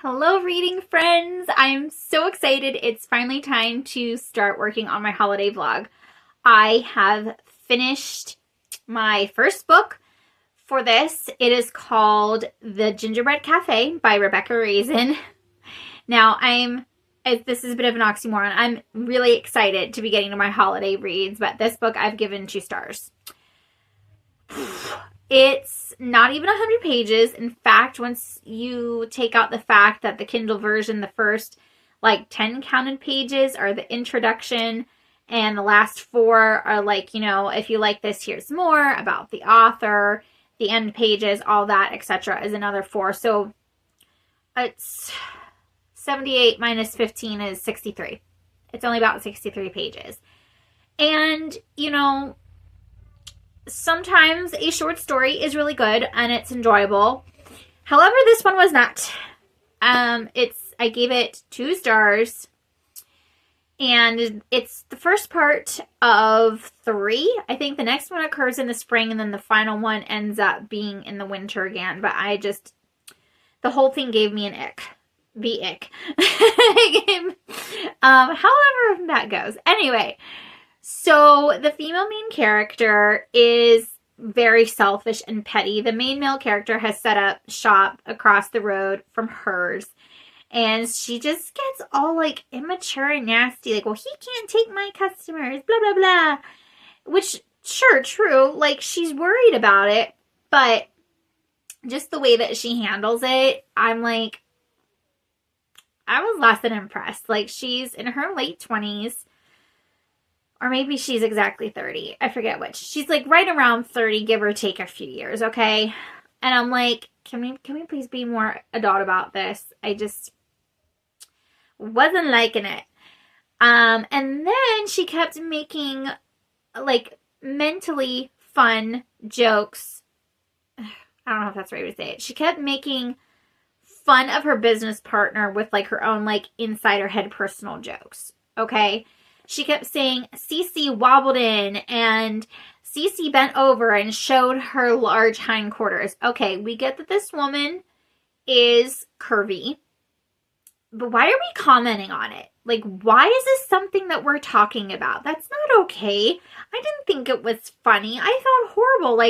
Hello reading friends! I'm so excited. It's finally time to start working on my holiday vlog. I have finished my first book for this. It is called The Gingerbread Cafe by Rebecca Raisin. Now this is a bit of an oxymoron. I'm really excited to be getting to my holiday reads, but this book I've given 2 stars. It's not even 100 pages. In fact, once you take out the fact that the Kindle version, the first 10 counted pages are the introduction, and the last 4 are if you like this, here's more about the author, the end pages, all that, etc. is another 4. So it's 78 minus 15 is 63. It's only about 63 pages. And, sometimes a short story is really good and it's enjoyable. However, this one was not. I gave it 2 stars, and it's the first part of 3. I think the next one occurs in the spring, and then the final one ends up being in the winter again. But the whole thing gave me an ick. The ick. However that goes. Anyway. So the female main character is very selfish and petty. The main male character has set up shop across the road from hers. And she just gets all immature and nasty. Well, he can't take my customers, blah, blah, blah. Which, sure, true. She's worried about it. But just the way that she handles it, I was less than impressed. She's in her late 20s. Or maybe she's exactly 30. I forget which. She's right around 30, give or take a few years, okay? And I'm can we please be more adult about this? I just wasn't liking it. And then she kept making mentally fun jokes. I don't know if that's the right way to say it. She kept making fun of her business partner with her own inside her head personal jokes, okay? She kept saying Cece wobbled in and Cece bent over and showed her large hindquarters. Okay, we get that this woman is curvy, but why are we commenting on it? Why is this something that we're talking about? That's not okay. I didn't think it was funny. I felt horrible.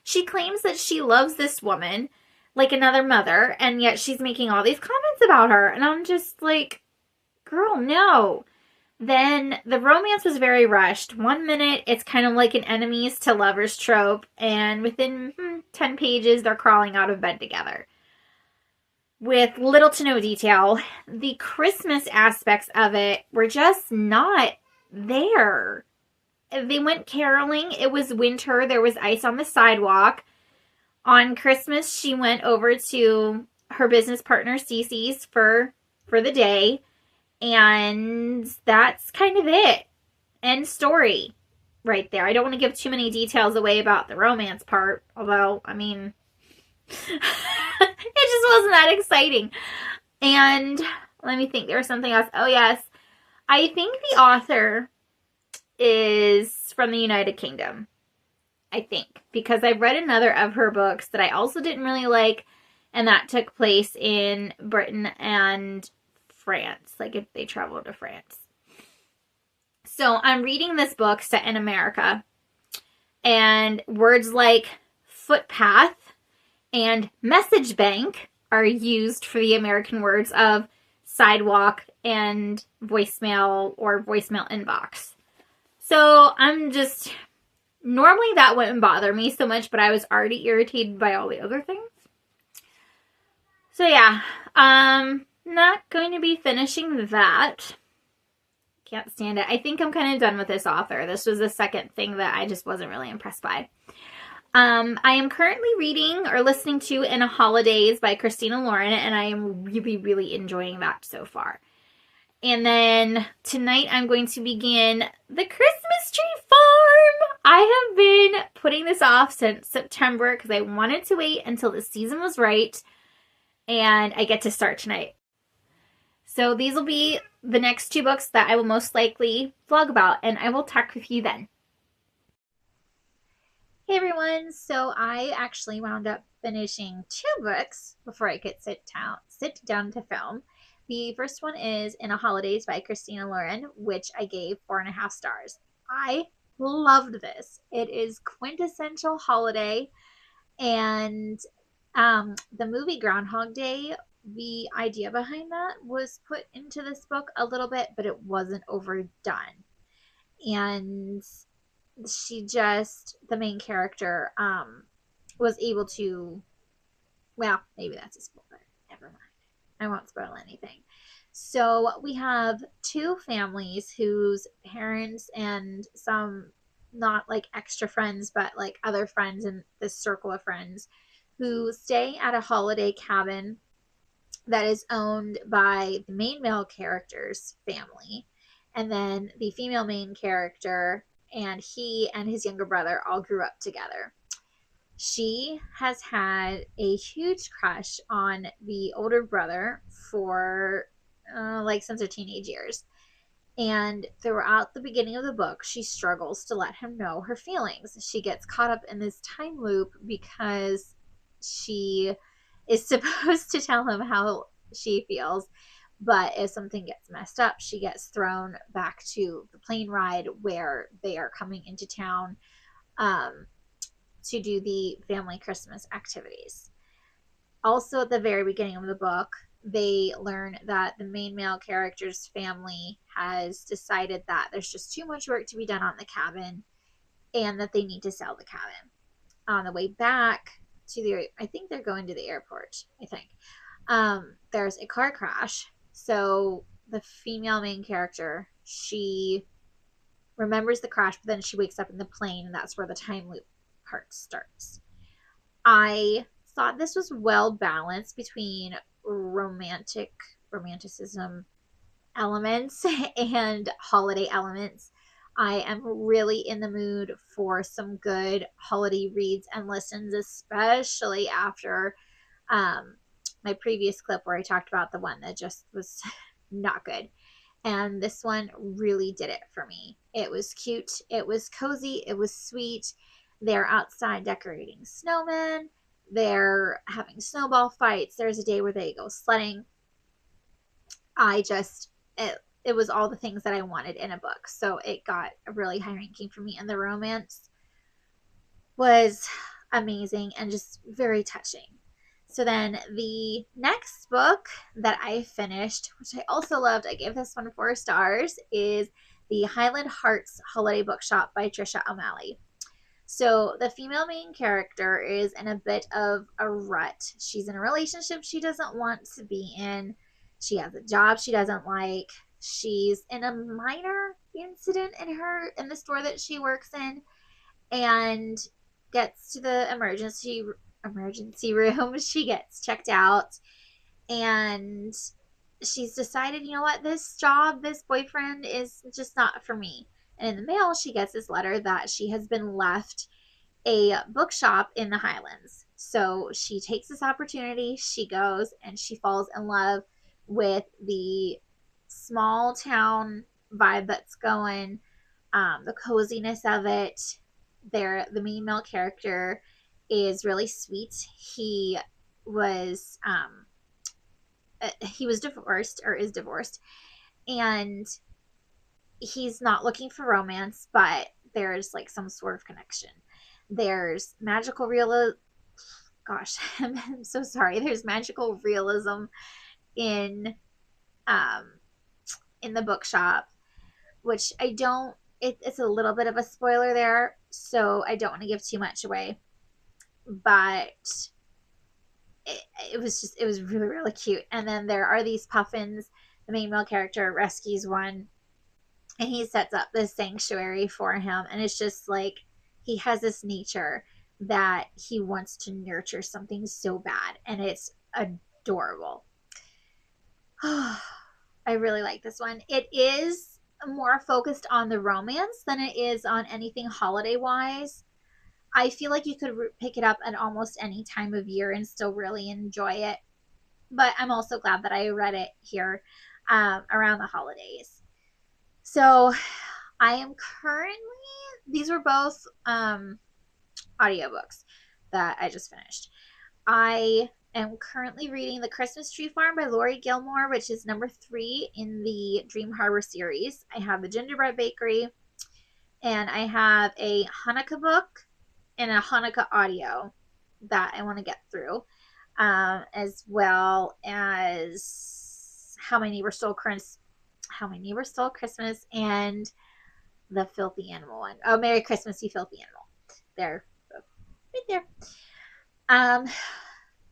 She claims that she loves this woman like another mother, and yet she's making all these comments about her. And I'm just girl, no. Then the romance was very rushed. 1 minute, it's kind of like an enemies to lovers trope, and within 10 pages, they're crawling out of bed together. With little to no detail, the Christmas aspects of it were just not there. They went caroling. It was winter. There was ice on the sidewalk. On Christmas, she went over to her business partner, Cece's, for the day. And that's kind of it. End story right there. I don't want to give too many details away about the romance part. Although, it just wasn't that exciting. And let me think. There was something else. Oh, yes. I think the author is from the United Kingdom. I think. Because I read another of her books that I also didn't really like. And that took place in Britain and France, if they travel to France. So I'm reading this book set in America, and words like footpath and message bank are used for the American words of sidewalk and voicemail or voicemail inbox. So normally that wouldn't bother me so much, but I was already irritated by all the other things. So yeah, not going to be finishing that. Can't stand it. I think I'm kind of done with this author. This was the second thing that I just wasn't really impressed by. I am currently reading or listening to In a Holidays by Christina Lauren, and I am really, really enjoying that so far. And then tonight I'm going to begin The Christmas Tree Farm. I have been putting this off since September because I wanted to wait until the season was right, and I get to start tonight. So these will be the next 2 books that I will most likely vlog about, and I will talk with you then. Hey everyone, so I actually wound up finishing 2 books before I could sit down to film. The first one is In a Holidays by Christina Lauren, which I gave 4.5 stars. I loved this. It is quintessential holiday, and the movie Groundhog Day, the idea behind that was put into this book a little bit, but it wasn't overdone. And the main character was able to, well, maybe that's a spoiler, never mind, I won't spoil anything. So we have 2 families whose parents and some, not like extra friends, but like other friends in this circle of friends, who stay at a holiday cabin that is owned by the main male character's family. And then the female main character and he and his younger brother all grew up together. She has had a huge crush on the older brother for like since her teenage years. And throughout the beginning of the book, she struggles to let him know her feelings. She gets caught up in this time loop because she is supposed to tell him how she feels. But if something gets messed up, she gets thrown back to the plane ride where they are coming into town to do the family Christmas activities. Also, at the very beginning of the book, they learn that the main male character's family has decided that there's just too much work to be done on the cabin and that they need to sell the cabin. On the way back I think they're going to the airport, I think. There's a car crash. So the female main character, she remembers the crash, but then she wakes up in the plane, and that's where the time loop part starts. I thought this was well balanced between romanticism elements and holiday elements. I am really in the mood for some good holiday reads and listens, especially after my previous clip where I talked about the one that just was not good. And this one really did it for me. It was cute, it was cozy, it was sweet. They're outside decorating snowmen, they're having snowball fights, there's a day where they go sledding. It was all the things that I wanted in a book. So it got a really high ranking for me. And the romance was amazing and just very touching. So then the next book that I finished, which I also loved, I gave this one 4 stars, is the Highland Hearts Holiday Bookshop by Trisha O'Malley. So the female main character is in a bit of a rut. She's in a relationship she doesn't want to be in. She has a job she doesn't like. She's in a minor incident in the store that she works in, and gets to the emergency room. She gets checked out, and she's decided, you know what, this boyfriend is just not for me. And in the mail, she gets this letter that she has been left a bookshop in the Highlands. So she takes this opportunity, she goes, and she falls in love with the small town vibe that's going, the coziness of it. The main male character is really sweet. He was divorced, or is divorced, and he's not looking for romance, but there's like some sort of connection. There's magical realism. Gosh, I'm so sorry. There's magical realism in the bookshop, which I don't. It's a little bit of a spoiler there, so I don't want to give too much away. But it was really, really cute. And then there are these puffins. The main male character rescues one, and he sets up this sanctuary for him. And it's just like he has this nature that he wants to nurture something so bad, and it's adorable. I really like this one. It is more focused on the romance than it is on anything holiday wise. I feel like you could pick it up at almost any time of year and still really enjoy it. But I'm also glad that I read it here around the holidays. So I am currently, these were both audiobooks that I just finished. I am currently reading The Christmas Tree Farm by Lori Gilmore, which is number 3 in the Dream Harbor series. I have The Gingerbread Bakery, and I have a Hanukkah book and a Hanukkah audio that I want to get through, as well as How My Neighbor Stole Christmas, and the Filthy Animal one. Oh, Merry Christmas, You Filthy Animal. There, right there.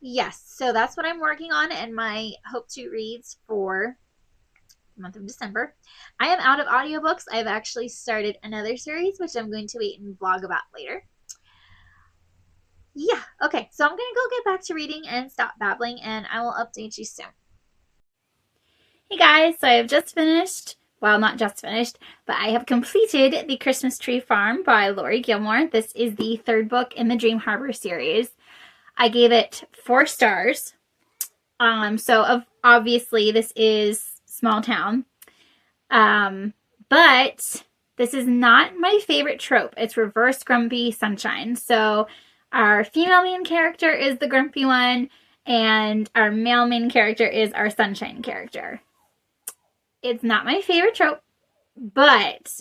Yes, so that's what I'm working on and my hope to reads for the month of December. I am out of audiobooks. I've actually started another series, which I'm going to wait and vlog about later. Yeah, okay, so I'm going to go get back to reading and stop babbling, and I will update you soon. Hey guys, so I have just finished, well, not just finished, but I have completed The Christmas Tree Farm by Lori Gilmore. This is the 3rd book in the Dream Harbor series. I gave it 4 stars. So obviously this is small town. But this is not my favorite trope. It's reverse grumpy sunshine. So our female main character is the grumpy one, and our male main character is our sunshine character. It's not my favorite trope, but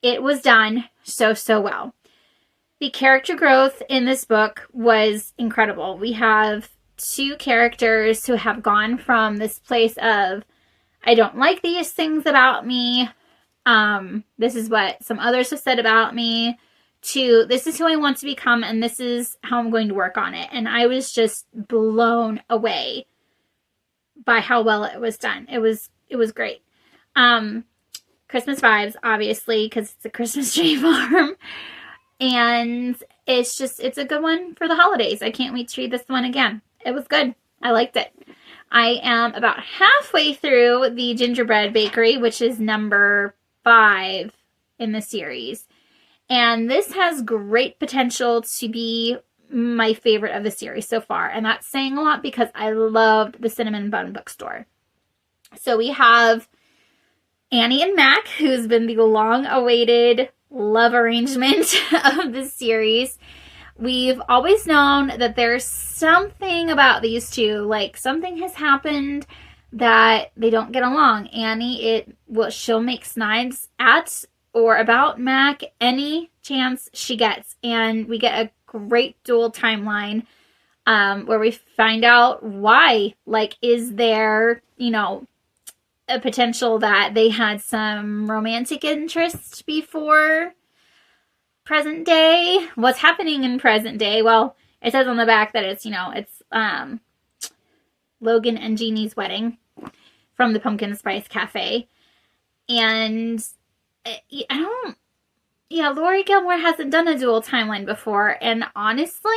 it was done so well. The character growth in this book was incredible. We have 2 characters who have gone from this place of, I don't like these things about me, this is what some others have said about me, to this is who I want to become and this is how I'm going to work on it. And I was just blown away by how well it was done. It was great. Christmas vibes, obviously, because it's a Christmas tree farm. And it's a good one for the holidays. I can't wait to read this one again. It was good. I liked it. I am about halfway through the Gingerbread Bakery, which is number 5 in the series. And this has great potential to be my favorite of the series so far. And that's saying a lot because I loved the Cinnamon Bun Bookstore. So we have Annie and Mac, who's been the long-awaited love arrangement of this series. We've always known that there's something about these two, like something has happened that they don't get along. Annie, she'll make snide at or about Mac any chance she gets, and we get a great dual timeline where we find out why. Like, is there, a potential that they had some romantic interest before present day? What's happening in present day? Well, it says on the back that it's Logan and Jeannie's wedding from the Pumpkin Spice Cafe. And Lori Gilmore hasn't done a dual timeline before. And honestly,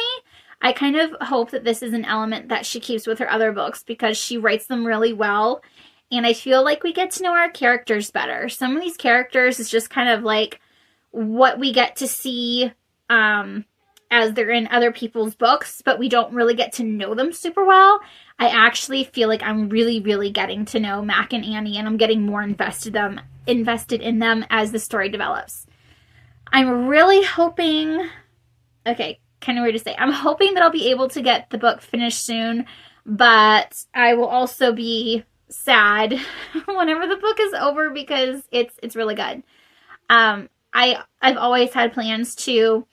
I kind of hope that this is an element that she keeps with her other books because she writes them really well. And I feel like we get to know our characters better. Some of these characters is just kind of like what we get to see as they're in other people's books, but we don't really get to know them super well. I actually feel like I'm really, really getting to know Mac and Annie, and I'm getting more invested in them as the story develops. I'm really hoping, okay, kind of weird to say, I'm hoping that I'll be able to get the book finished soon, but I will also be sad whenever the book is over because it's really good. I've always had plans to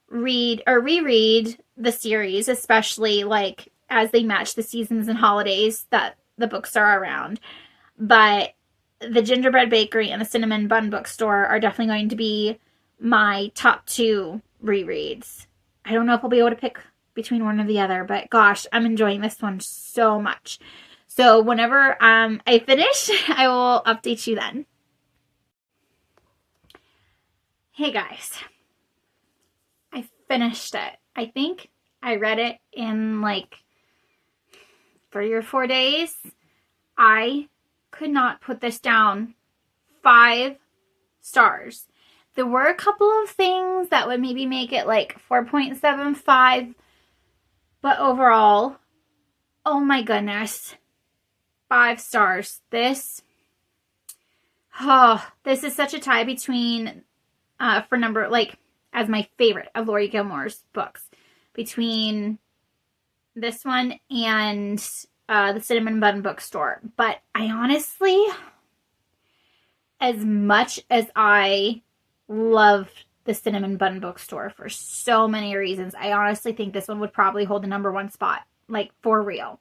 read or reread the series, especially like as they match the seasons and holidays that the books are around. But the Gingerbread Bakery and the Cinnamon Bun Bookstore are definitely going to be my top 2 rereads. I don't know if I'll be able to pick between one or the other, but gosh, I'm enjoying this one so much. So whenever I finish, I will update you then. Hey guys, I finished it. I think I read it in like 3 or 4 days. I could not put this down. 5 stars. There were a couple of things that would maybe make it like 4.75, but overall, oh my goodness, 5 stars. This is such a tie between for number, like, as my favorite of Lori Gilmore's books, between this one and the Cinnamon Bun Bookstore. But I honestly, as much as I love the Cinnamon Bun Bookstore for so many reasons, I honestly think this one would probably hold the #1 spot, like for real.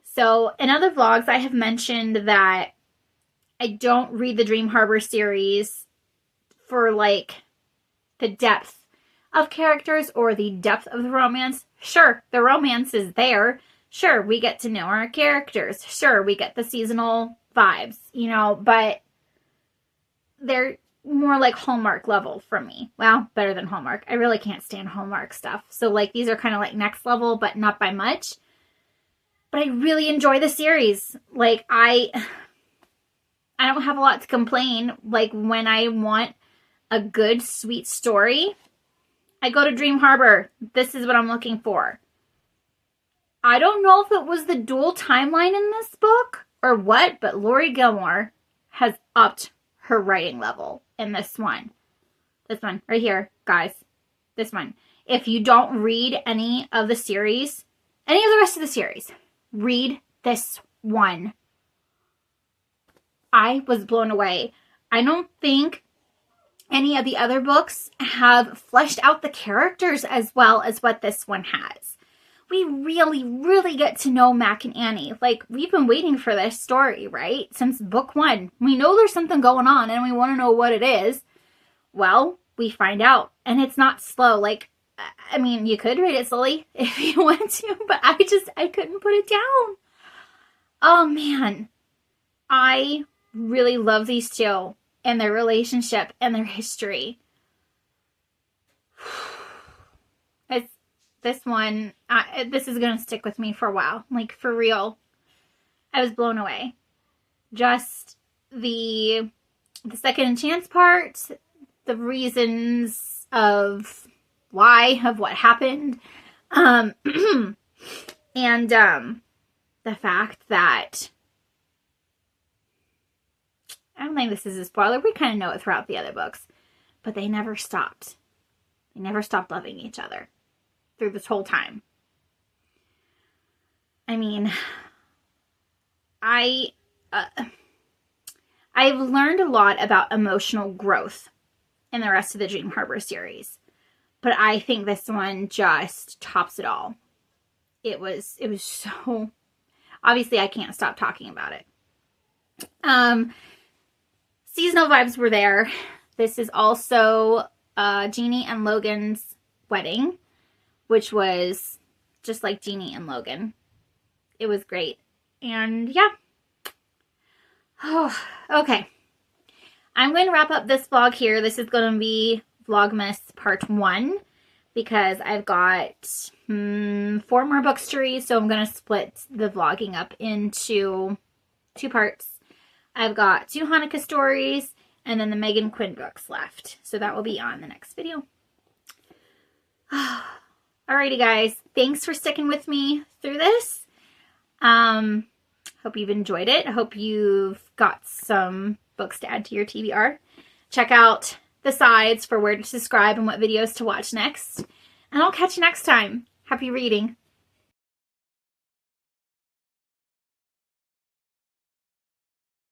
So in other vlogs, I have mentioned that I don't read the Dream Harbor series for like the depth of characters or the depth of the romance. Sure, the romance is there. Sure, we get to know our characters. Sure, we get the seasonal vibes, you know, but they're more like Hallmark level for me. Well, better than Hallmark. I really can't stand Hallmark stuff. So like these are kind of like next level, but not by much. But I really enjoy the series. Like I don't have a lot to complain. Like when I want a good, sweet story, I go to Dream Harbor. This is what I'm looking for. I don't know if it was the dual timeline in this book or what, but Lori Gilmore has upped her writing level in this one. This one right here, guys. This one. If you don't read any of the series, any of the rest of the series, read this one. I was blown away. I don't think any of the other books have fleshed out the characters as well as what this one has. We really, really get to know Mac and Annie. Like, we've been waiting for this story, right? Since book 1. We know there's something going on and we want to know what it is. Well, we find out. And it's not slow. Like, I mean, you could read it slowly if you want to, but I couldn't put it down. Oh, man. I really love these two and their relationship and their history. This one, this is going to stick with me for a while. Like, for real. I was blown away. Just the second chance part, the reasons of why, of what happened, and the fact that, I don't think this is a spoiler. We kind of know it throughout the other books, but they never stopped. They never stopped loving each other through this whole time. I mean, I've learned a lot about emotional growth in the rest of the Dream Harbor series, but I think this one just tops it all. It was so, obviously I can't stop talking about it. Seasonal vibes were there. This is also Jeannie and Logan's wedding, which was just like Jeannie and Logan. It was great. And yeah. Oh, okay. I'm going to wrap up this vlog here. This is going to be Vlogmas part 1 because I've got 4 more books to read. So I'm going to split the vlogging up into 2 parts. I've got 2 Hanukkah stories and then the Megan Quinn books left. So that will be on the next video. Alrighty, guys. Thanks for sticking with me through this. Hope you've enjoyed it. I hope you've got some books to add to your TBR. Check out the sides for where to subscribe and what videos to watch next. And I'll catch you next time. Happy reading.